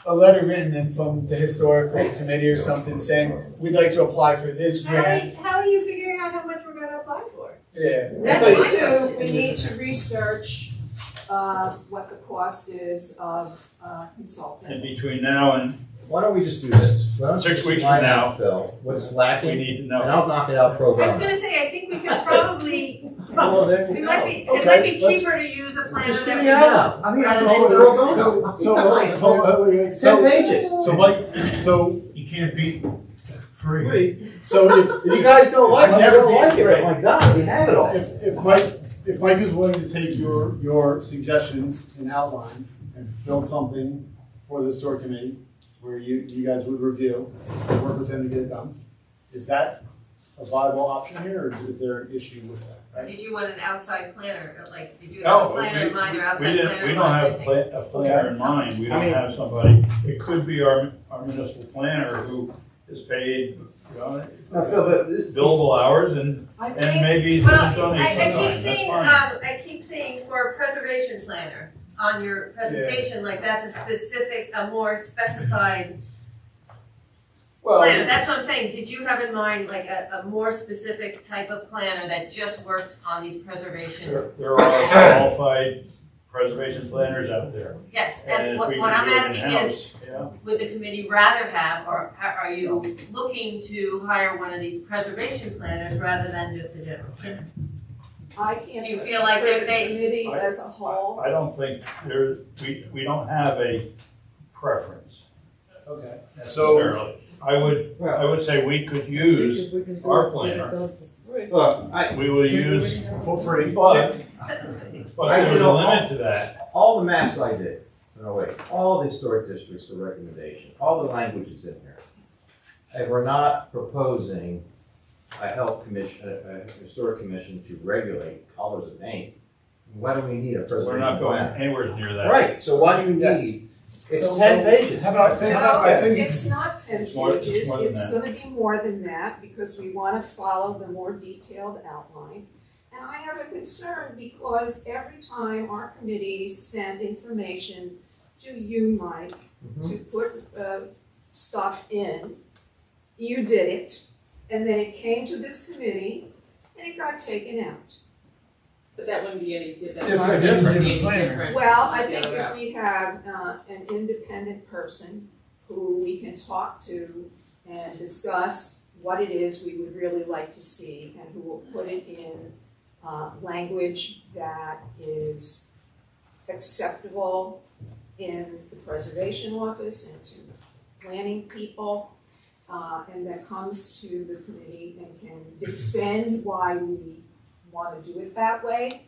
a letter written then from the historical committee or something saying, we'd like to apply for this grant. How are you figuring out how much we're gonna apply for? Yeah. That's we need to research, what the cost is of, consulting. And between now and Why don't we just do this? Why don't you 6 just weeks find from now, out, Phil, what's we lacking, need to and know. I'll knock it out pro I was bono. gonna say, I think we could probably, Well, there you it go. might be, it Okay, might be let's- cheaper to use a planner Just that give we me know. out. I mean, rather so than pro go- bono. Ten So, pages. so Mike, so You can't beat free. So If you guys don't like it, I've you never don't like been it. Oh my God, we have it all. if Mike is willing to take your suggestions and outline and build something for the historic committee where you guys would review and work with him to get it done, is that a viable option here, or is there an issue with that, right? Did you want an outside planner, or like, did you have No, a planner in mind or we outside didn't, planner we in don't mind? have a planner in mind. We don't have somebody, it could be our municipal planner who is paid, Now, Phil, but billable hours and I and think, maybe Well, just on the I sideline, keep that's seeing, fine. I keep seeing for a preservation planner, on your presentation, like that's a specific, a more specified planner. That's what I'm saying. Did you have in mind like a more specific type of planner that just works on these preservation? There are qualified preservation planners out there. Yes, And and if what we I'm can do it asking in-house, is, yeah. would the committee rather have, or are you looking to hire one of these preservation planners rather than just a general planner? I can't Do you speak feel like for they- the committee as a whole. I don't think we don't have a preference Okay, so, necessarily. I would say we could use our planner. Look, We will use, for free. but there's a limit to that. all the maps I did, no wait, all the historic districts for recommendation, all the language is in here. And we're not proposing a health commission, a historic commission to regulate colors of paint. Why do we need a We're preservation not going plan? anywhere near that. Right, so why do you need, it's So- 10 pages. How about, I think It's not 10 It's more- it's pages, more than it's that. gonna be more than that, because we wanna follow the more detailed outline. And I have a concern because every time our committees send information to you, Mike, to put stuff in, you did it, and then it came to this committee, and it got taken out. But that wouldn't be any different. Different. Well, I think if we have an independent person who we can talk to and discuss what it is we would really like to see, and who will put it in language that is acceptable in the preservation office and to planning people, and that comes to the committee and can defend why we want to do it that way,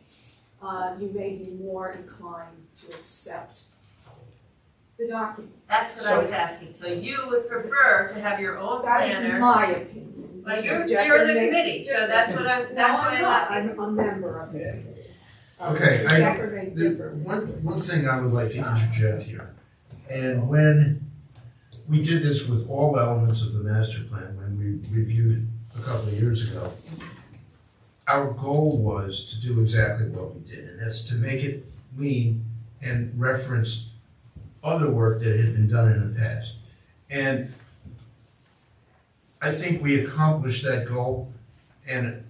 you may be more inclined to accept the document. That's what I was asking. So you would prefer to have your own That is planner? my opinion. Like Mr. you're the Decker may committee, so differ. that's what I'm, that's why I'm No, asking. I'm not. I'm a member of the committee. Okay, Mr. Decker may differ. One thing I would like to interject here, and when we did this with all elements of the master plan, when we reviewed it a couple of years ago, our goal was to do exactly what we did, and that's to make it lean and reference other work that had been done in the past. And I think we accomplished that goal, and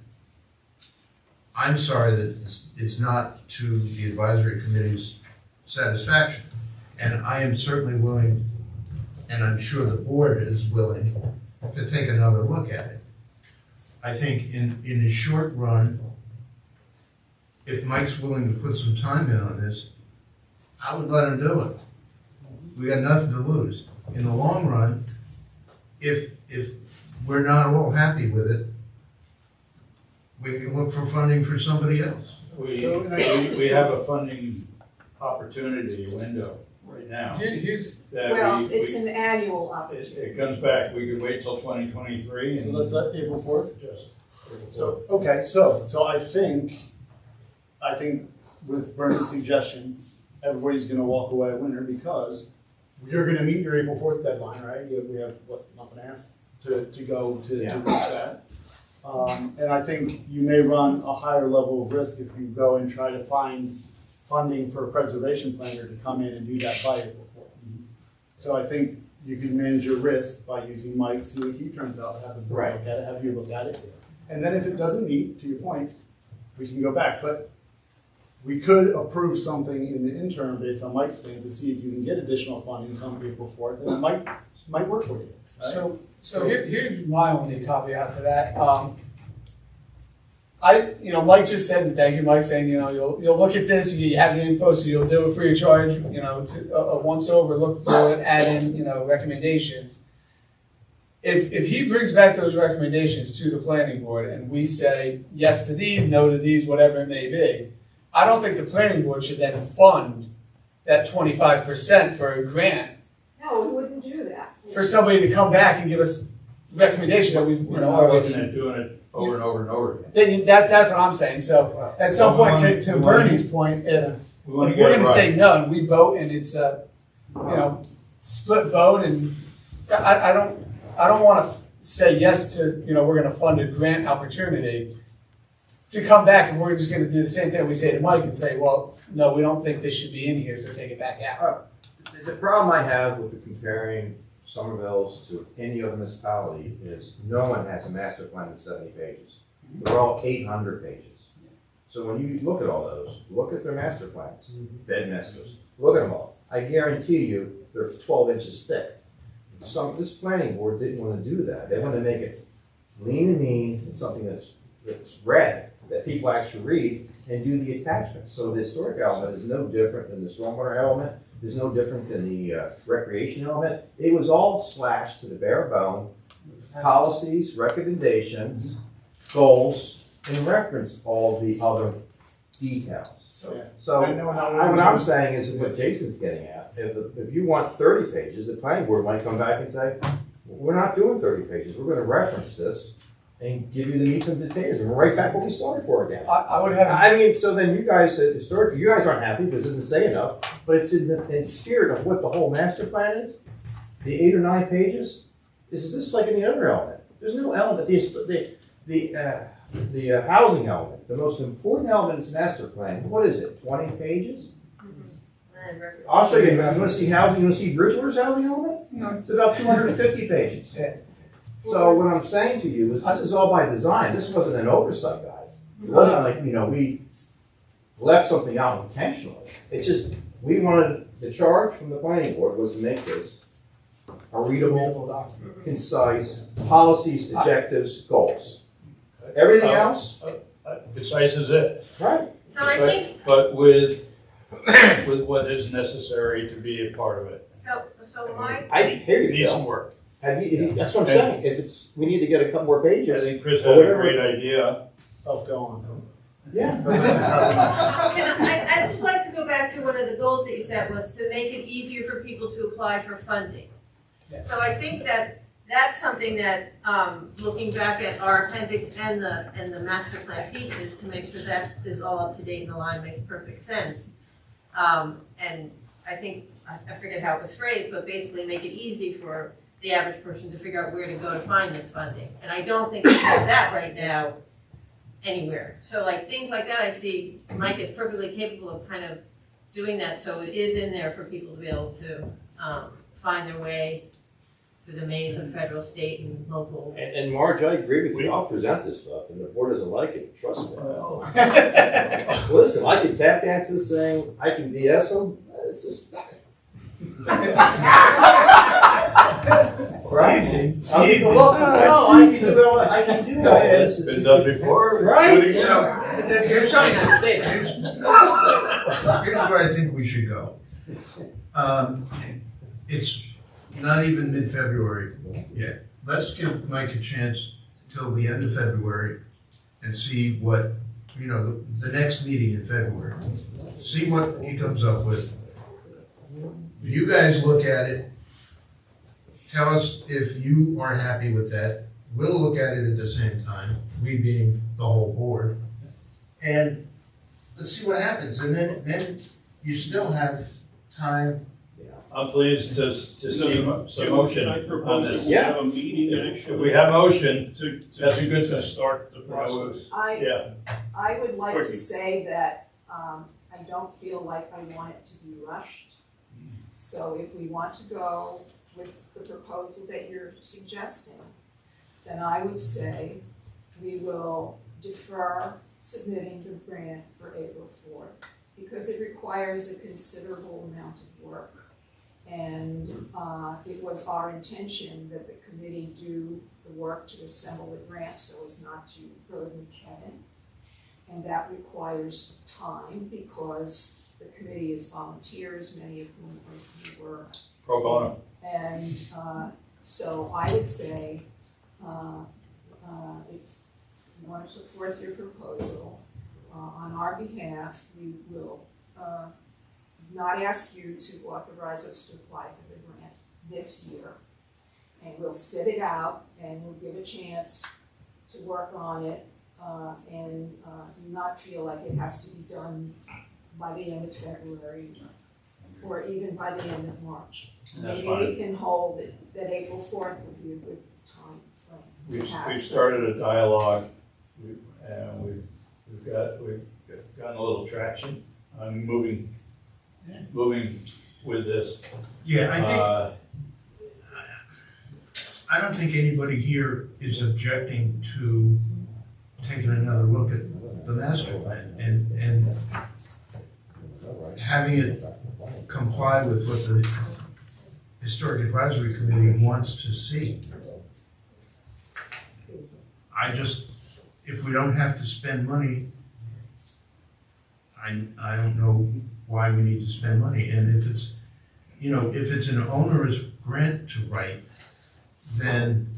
I'm sorry that it's not to the advisory committee's satisfaction. And I am certainly willing, and I'm sure the board is willing, to take another look at it. I think in the short run, if Mike's willing to put some time in on this, I would let him do it. We got nothing to lose. In the long run, if we're not all happy with it, we can look for funding for somebody else. We have a funding opportunity window right now. Here's, that Well, we- it's an annual opportunity. It comes back, we could wait till 2023 so and. let's, April 4th? Just. So, okay, so I think with Bernie's suggestion, everybody's gonna walk away a winner because you're gonna meet your April 4th deadline, right? We have, what, month and a half to go to reach that. And I think you may run a higher level of risk if you go and try to find funding for a preservation planner to come in and do that by April 4th. So I think you can manage your risk by using Mike, see what he turns out, have him look at it, have you look at it. And then if it doesn't meet, to your point, we can go back. But we could approve something in the interim based on Mike's thing to see if you can get additional funding come April 4th, and it might work for you. Right? so here's my only caveat to that. Mike just said, and thank you, Mike, saying, you'll look at this, you have the info, so you'll do it free of charge, to once over, look through it, add in, recommendations. If he brings back those recommendations to the planning board and we say yes to these, no to these, whatever it may be, I don't think the planning board should then fund that 25% for a grant No, we wouldn't do that. for somebody to come back and give us recommendation that we've, We're not looking at doing it over and over and over again. That's what I'm saying. So at some point, to Bernie's point, if we're going to say no and we vote and it's a, split vote, and I don't want to say yes to, we're going to fund a grant opportunity to come back and we're just gonna do the same thing we say to Mike and say, well, no, we don't think this should be in here, so take it back out. The problem I have with comparing Somerville's to any other municipality is no one has a master plan that's 70 pages. They're all 800 pages. So when you look at all those, look at their master plans, Bedminster's, look at them all. I guarantee you, they're 12 inches thick. This planning board didn't want to do that. They wanted to make it lean and mean, and something that's read, that people actually read, and do the attachments. So the historic element is no different than the stormwater element, is no different than the recreation element. It was all slashed to the bare bone, policies, recommendations, goals, and reference all the other details. So what I'm saying is what Jason's getting at. If you want 30 pages, the planning board might come back and say, we're not doing 30 pages. We're going to reference this and give you the meat and potatoes, and we're right back what we started for again. I would have. I mean, so then you guys, historically, you guys aren't happy because it doesn't say enough, but it's in the spirit of what the whole master plan is. The 8 or 9 pages, is this like any other element? There's no element. The housing element, the most important element is master plan. What is it? 20 pages? I'll show you. You want to see housing? You want to see Bridgewater's housing element? No. It's about 250 pages. So what I'm saying to you is this is all by design. This wasn't an oversight, guys. It wasn't like, we left something out intentionally. It's just, we wanted, the charge from the planning board was to make this a readable document, concise, policies, objectives, goals. Everything else? Concise is it. Right. So I think, But with what is necessary to be a part of it. so my, I hear you, Needs Phil. some work. That's what I'm saying. If we need to get a couple more I pages. think Chris had a great idea. Oh, go on. Yeah. I'd just like to go back to one of the goals that you set was to make it easier for people to apply for funding. So I think that's something that, looking back at our appendix and the master plan pieces to make sure that is all up to date and aligned makes perfect sense. And I think, I forget how it was phrased, but basically make it easy for the average person to figure out where to go to find this funding. And I don't think we have that right now anywhere. So like things like that, I see Mike is perfectly capable of kind of doing that, so it is in there for people to be able to find their way through the maze of federal, state, and local. And Marge, I agree with you. I'll present this stuff, and the board doesn't like it. Trust me. Listen, I can tap dance this thing. I can BS them. It's just right. Easy. Look, no, I can do all. I can do all this. Been done before. Right. So, You're trying not to say that. here's where I think we should go. It's not even mid-February yet. Let's give Mike a chance till the end of February and see what, the next meeting in February. See what he comes up with. You guys look at it. Tell us if you are happy with that. We'll look at it at the same time, we being the whole board. And let's see what happens. And then you still have time. I'm pleased to see some motion I on propose that this. we have a meeting actually. If we have motion, to that's a good to thing. start the process. Yeah. I would like Quickly. to say that I don't feel like I want it to be rushed. So if we want to go with the proposal that you're suggesting, then I would say we will defer submitting the grant for April 4th because it requires a considerable amount of work. And it was our intention that the committee do the work to assemble the grant so as not to burden Kevin. And that requires time because the committee is volunteers, many of whom were Pro bono. and so I would say, if you want to put forth your proposal, on our behalf, we will not ask you to authorize us to apply for the grant this year. And we'll sit it out and we'll give a chance to work on it and not feel like it has to be done by the end of February or even by the end of March. That's Maybe fine. we can hold it, that April 4th would be a good time frame to have. We've started a dialogue, and we've we've gotten a little traction on moving with this. Yeah, I don't think anybody here is objecting to taking another look at the master plan and having it comply with what the Historic Advisory Committee wants to see. If we don't have to spend money, I don't know why we need to spend money. And if it's, if it's an onerous grant to write, then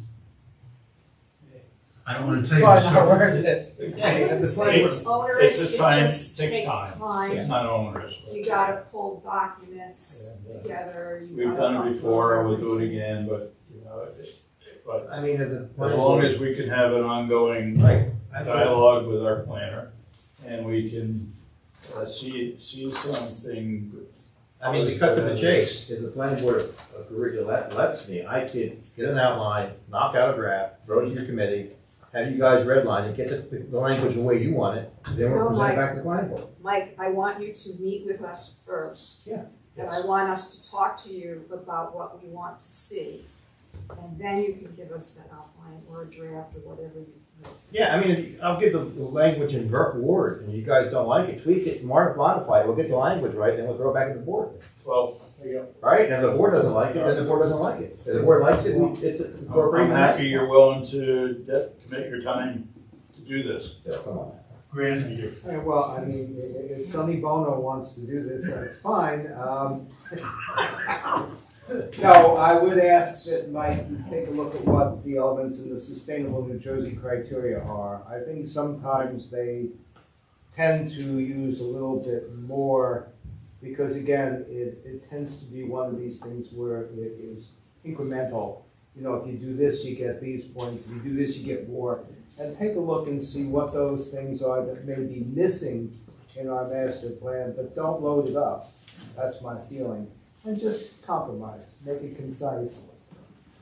I don't want to tell you. Probably not worth it. It's onerous, It's it just takes It's time. not onerous. You gotta pull documents together. We've done it before, we'll do it again, but, but I mean, if the as planning long board- as we can have an ongoing Right. dialogue with our planner, and we can see something. I mean, to cut to the chase, if the planning board lets me, I could get an outline, knock out a draft, throw it to your committee, have you guys redline it, get the language the way you want it, then we'll present it back to the planning board. Mike, I want you to meet with us first. Yeah. And I want us to talk to you about what we want to see. And then you can give us that outline or a draft or whatever you. Yeah, I mean, I'll give the language in Word, and you guys don't like it, tweak it, modify it, we'll get the language right, then we'll throw it back to the board. Well, there you Right, and if the board doesn't like it, then the board doesn't like it. If the board likes it, it's go. incorporated. I'm happy you're willing to commit your time to do this. Yeah, come on. Grant, Well, I mean, if Sonny Bono wants to do this, that's fine. No, I would ask that Mike take a look at what the elements in the Sustainable New Jersey criteria are. I think sometimes they tend to use a little bit more, because again, it tends to be one of these things where it is incremental. If you do this, you get these points, if you do this, you get more. And take a look and see what those things are that may be missing in our master plan, but don't load it up. That's my feeling. And just compromise, make it concise.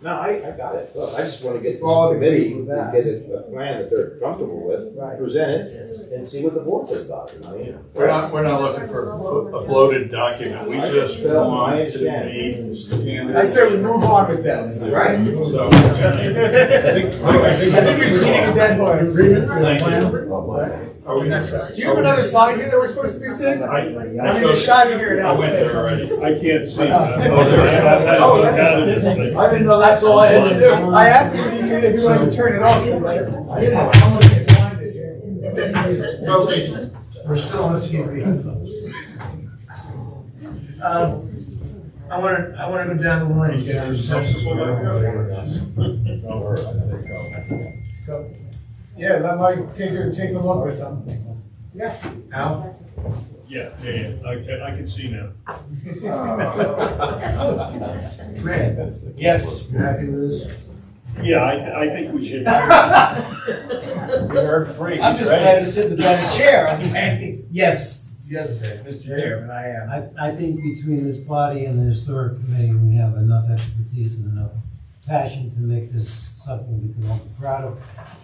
No, I got it. Look, I just want to get All the committee, agree with to that. get a plan that they're comfortable with, Right. present it, and see what the board says about it. I mean, We're not looking for a bloated document, we just Well, I want to understand. be standard. I say we move on with this. Right. So, I think we're beating a dead horse. agreement for the Thank plan? are we next? Do you have another slide here that we're supposed to be seeing? I It's shy to hear it I out. went there already. can't see that. I didn't know that's all I had to do. I asked him if he wants to turn it off. So Okay, we're still on TV. I wanna go down the line and get a consensus. yeah, let Mike take a look with them. Al? Yeah, I can see now. Grant? Yes. You happy with this? Yeah, I think we should. You heard free. I'm just glad to sit in the better chair. Okay. Yes, Mr. Chairman, I am. I think between this body and the historic committee, we have enough expertise and enough passion to make this something we can all be proud of.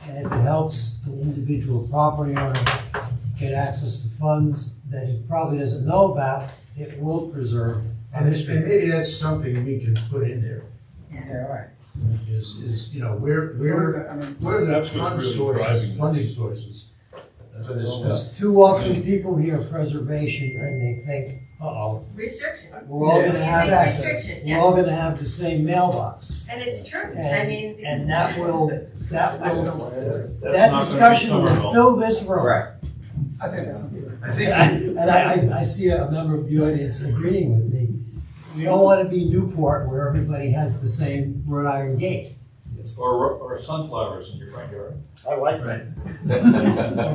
And if it helps an individual property owner get access to funds that he probably doesn't know about, it will preserve our And history. maybe that's something we can put in there. Yeah, right. Is, we're the That's what's really driving funding this. sources for this stuff. There's too often people hear preservation and they think, uh-oh, Restriction, we're all gonna have access. restriction, We're all gonna have the same mailbox. and it's true, I And, mean. and that That's that not gonna discussion be will Somerville. fill this room. Correct. I think that's. I think, And I see a member of the audience agreeing with me. We don't wanna be Newport where everybody has the same wrought iron gate. Or sunflowers in your front yard. I like right.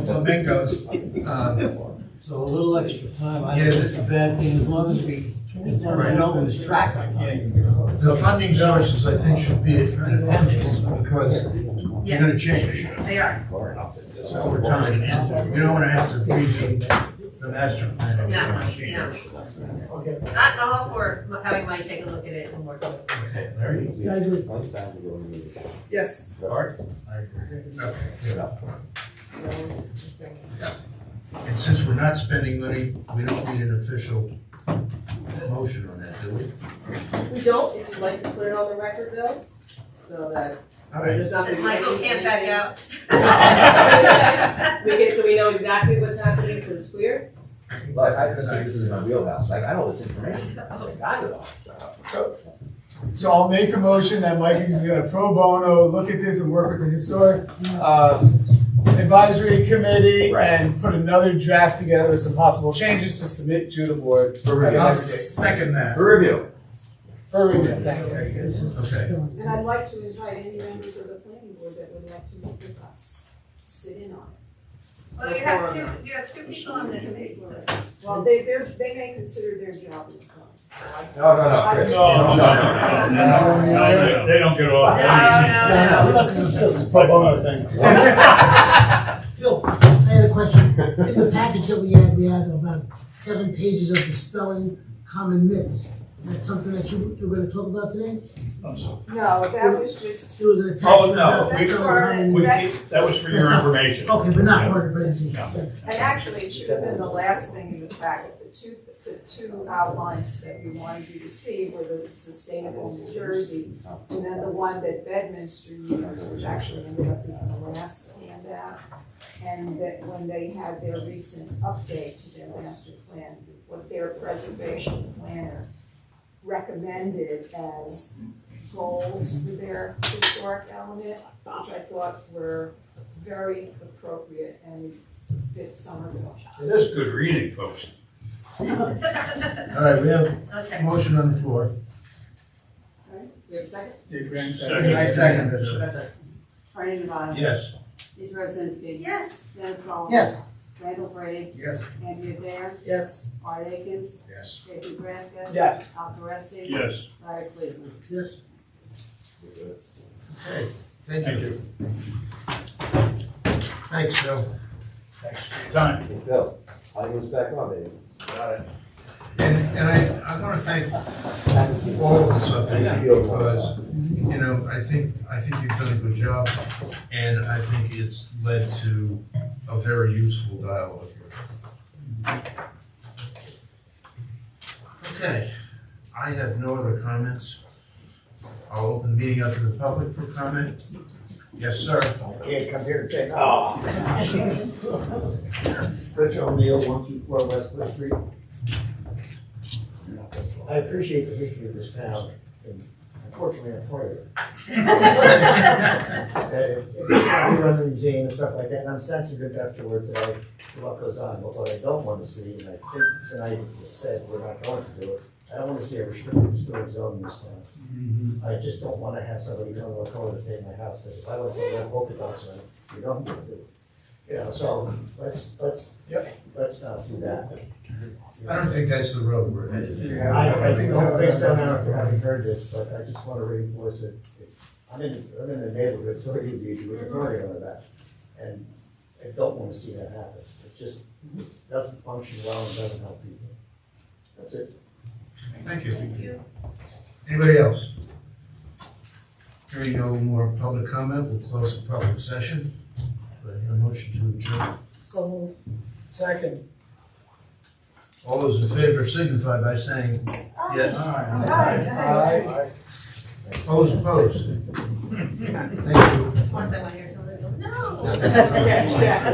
Flamingos. So a little extra time, I Yeah, don't think it's a bad thing, as long as we don't lose track of it. The funding sources, I think, should be an appendix because they're gonna change They are, over time. And you don't wanna have to read the master plan. every no, time. no. I'm all for having Mike take a look at it and work with it. Okay, Larry? Yeah, I agree. Yes. Art? I agree. Okay, good. And since we're not spending money, we don't need an official motion on that, do we? We don't, if you'd like to put it on the record though, so that All right. there's not gonna be Michael can't back out. so we know exactly what's happening, so it's clear. But I just think this is in my wheelhouse, like, I know this information, I got it all. So I'll make a motion that Mike is gonna pro bono look at this and work with the historic, advisory committee and put another draft together with some possible changes to submit to the board. For review. I'll second that. For review. For review, thank you. This is Okay. Dispelling. And I'd like to invite any members of the planning board that would like to meet with us, sit in on it. Well, you have two people on this committee. Well, they may consider their job as fun, so I. No, Chris. No, they don't get off. No. We'd like to discuss this pro bono thing. Phil, I had a question. In the package that we had about 7 pages of Dispelling common myths. Is that something that you were gonna talk about today? No, that was just, It was an Oh, attachment no, about that's Dispelling part of common it. myths. That was for your That's not- information. Okay, but not part of the presentation. No. and actually, it should have been the last thing in the packet. The two outlines that we wanted you to see were the Sustainable New Jersey, and then the one that Bedminster used, which actually ended up being the last handout. And that when they had their recent update to their master plan, what their preservation planner recommended as goals for their historic element, which I thought were very appropriate and fit Somerville. It is good reading, folks. All right, we have a Okay. motion on the floor. Alright, we have a second? Second. I second it. Brian Devon. Yes. Deidre Osensky. Yes. Dennis Sullivan. Yes. Randall Brady. Yes. Andrea Dare. Yes. Art Akins. Yes. Jason Graska. Yes. Al Caresi. Yes. Larry Cleveland. Yes. Okay, thank you. Thanks, Phil. Thanks for your time. Hey, Phil, I was back on, baby. Got it. And I want to thank all of us up there because, you know, I think you've done a good job, and I think it's led to a very useful dialogue here. Okay, I have no other comments. I'll open the meeting up to the public for comment. Yes, sir. Can't come here and say no. Rich O'Neill, 124 West Cliff Street. I appreciate the history of this town, and unfortunately, I'm part of it. We run the museum and stuff like that, and I'm sensitive afterward to what goes on. But what I don't want to see, and I think tonight said we're not going to do it, I don't want to see a restricted historic zone in this town. I just don't want to have somebody come to a code to pay my house, because if I went to a polka dots on it, you don't do it. You know, so let's not do that. I don't think that's the road we're headed. I think the whole thing's done after having heard this, but I just want to reinforce it. I'm in the neighborhood, so you do, with a Cory on the back, and I don't want to see that happen. It just doesn't function well and doesn't help people. That's it. Thank you. Thank you. Anybody else? Hearing no more public comment, we'll close the public session. Do I hear a motion to adjourn? So moved. Second. All those in favor signify by saying yes. Aye. All those opposed? Thank you. Once I want to hear something, go, no. Okay, yeah.